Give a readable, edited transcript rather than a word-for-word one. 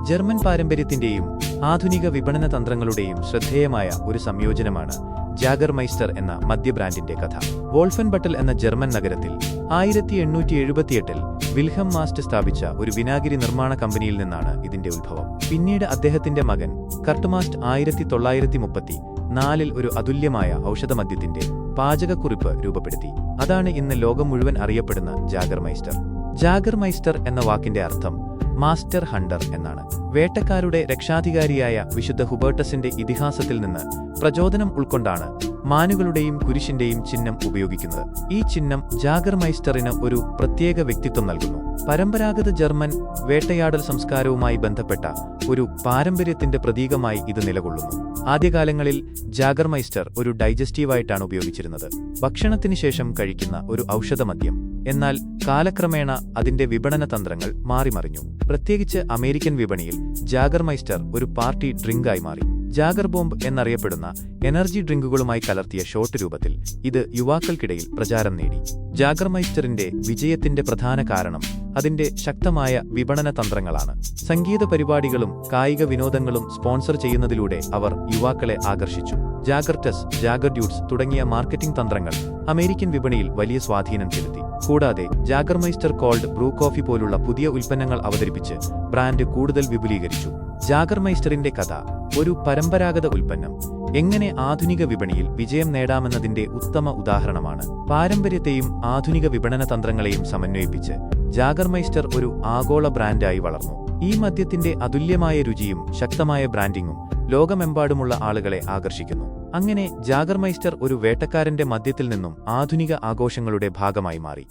German പാരമ്പര്യത്തിന്റെയും ആധുനിക വിപണന തന്ത്രങ്ങളുടെയും ശ്രദ്ധേയമായ ഒരു സംയോജനമാണ് ജാഗർമൈസ്റ്റർ എന്ന മദ്യബ്രാൻഡിന്റെ കഥ. വോൾഫൻബട്ടൽ എന്ന ജർമ്മൻ നഗരത്തിൽ 1878-ൽ വിൽഹം മാസ്റ്റ് സ്ഥാപിച്ച ഒരു വിനാഗിരി നിർമ്മാണ കമ്പനിയിൽ നിന്നാണ് ഇതിന്റെ ഉത്ഭവം. പിന്നീട് അദ്ദേഹത്തിന്റെ മകൻ കർട്ട്മാസ്റ്റ് 1934-ൽ ഒരു അതുല്യമായ ഔഷധമദ്യത്തിന്റെ പാചകക്കുറിപ്പ് രൂപപ്പെടുത്തി. അതാണ് ഇന്ന് ലോകം മുഴുവൻ അറിയപ്പെടുന്ന ജാഗർമൈസ്റ്റർ. ജാഗർമൈസ്റ്റർ എന്ന വാക്കിന്റെ അർത്ഥം മാസ്റ്റർ ഹണ്ടർ എന്നാണ്. വേട്ടക്കാരുടെ രക്ഷാധികാരിയായ വിശുദ്ധ ഹുബർട്ടസിന്റെ ഇതിഹാസത്തിൽ നിന്ന് പ്രചോദനം ഉൾക്കൊണ്ടാണ് മാനുകളുടെയും കുരിശിന്റെയും ചിഹ്നം ഉപയോഗിക്കുന്നത്. ഈ ചിഹ്നം ജാഗർമൈസ്റ്ററിന് ഒരു പ്രത്യേക വ്യക്തിത്വം നൽകുന്നു. പരമ്പരാഗത ജർമ്മൻ വേട്ടയാടൽ സംസ്കാരവുമായി ബന്ധപ്പെട്ട ഒരു പാരമ്പര്യത്തിന്റെ പ്രതീകമായി ഇത് നിലകൊള്ളുന്നു. ആദ്യകാലങ്ങളിൽ ജാഗർമൈസ്റ്റർ ഒരു ഡൈജസ്റ്റീവായിട്ടാണ് ഉപയോഗിച്ചിരുന്നത്, ഭക്ഷണത്തിന് ശേഷം കഴിക്കുന്ന ഒരു ഔഷധമദ്യം. എന്നാൽ കാലക്രമേണ അതിന്റെ വിപണന തന്ത്രങ്ങൾ മാറിമറിഞ്ഞു. പ്രത്യേകിച്ച് അമേരിക്കൻ വിപണിയിൽ ജാഗർമൈസ്റ്റർ ഒരു പാർട്ടി ഡ്രിങ്കായി മാറി. ജാഗർ ബോംബ് എന്നറിയപ്പെടുന്ന എനർജി ഡ്രിങ്കുകളുമായി കലർത്തിയ ഷോട്ട് രൂപത്തിൽ ഇത് യുവാക്കൾക്കിടയിൽ പ്രചാരം നേടി. ജാഗർമൈസ്റ്ററിന്റെ വിജയത്തിന്റെ പ്രധാന കാരണം അതിന്റെ ശക്തമായ വിപണന തന്ത്രങ്ങളാണ്. സംഗീത പരിപാടികളും കായിക വിനോദങ്ങളും സ്പോൺസർ ചെയ്യുന്നതിലൂടെ അവർ യുവാക്കളെ ആകർഷിച്ചു. ജാഗർടസ്, ജാഗർ ഡ്യൂഡ്സ് തുടങ്ങിയ മാർക്കറ്റിംഗ് തന്ത്രങ്ങൾ അമേരിക്കൻ വിപണിയിൽ വലിയ സ്വാധീനം ചെലുത്തി. കൂടാതെ ജാഗർമൈസ്റ്റർ കോൾഡ് ബ്രൂ കോഫി പോലുള്ള പുതിയ ഉൽപ്പന്നങ്ങൾ അവതരിപ്പിച്ച് ബ്രാൻഡ് കൂടുതൽ വിപുലീകരിച്ചു. ജാഗർമൈസ്റ്ററിന്റെ കഥ ഒരു പരമ്പരാഗത ഉൽപ്പന്നം എങ്ങനെ ആധുനിക വിപണിയിൽ വിജയം നേടാമെന്നതിന്റെ ഉത്തമ ഉദാഹരണമാണ്. പാരമ്പര്യത്തെയും ആധുനിക വിപണന തന്ത്രങ്ങളെയും സമന്വയിപ്പിച്ച് ജാഗർമൈസ്റ്റർ ഒരു ആഗോള ബ്രാൻഡായി വളർന്നു. ഈ മദ്യത്തിന്റെ അതുല്യമായ രുചിയും ശക്തമായ ബ്രാൻഡിംഗും ലോകമെമ്പാടുമുള്ള ആളുകളെ ആകർഷിക്കുന്നു. അങ്ങനെ ജാഗർമൈസ്റ്റർ ഒരു വേട്ടക്കാരന്റെ മദ്യത്തിൽ നിന്നും ആധുനിക ആഘോഷങ്ങളുടെ ഭാഗമായി മാറി.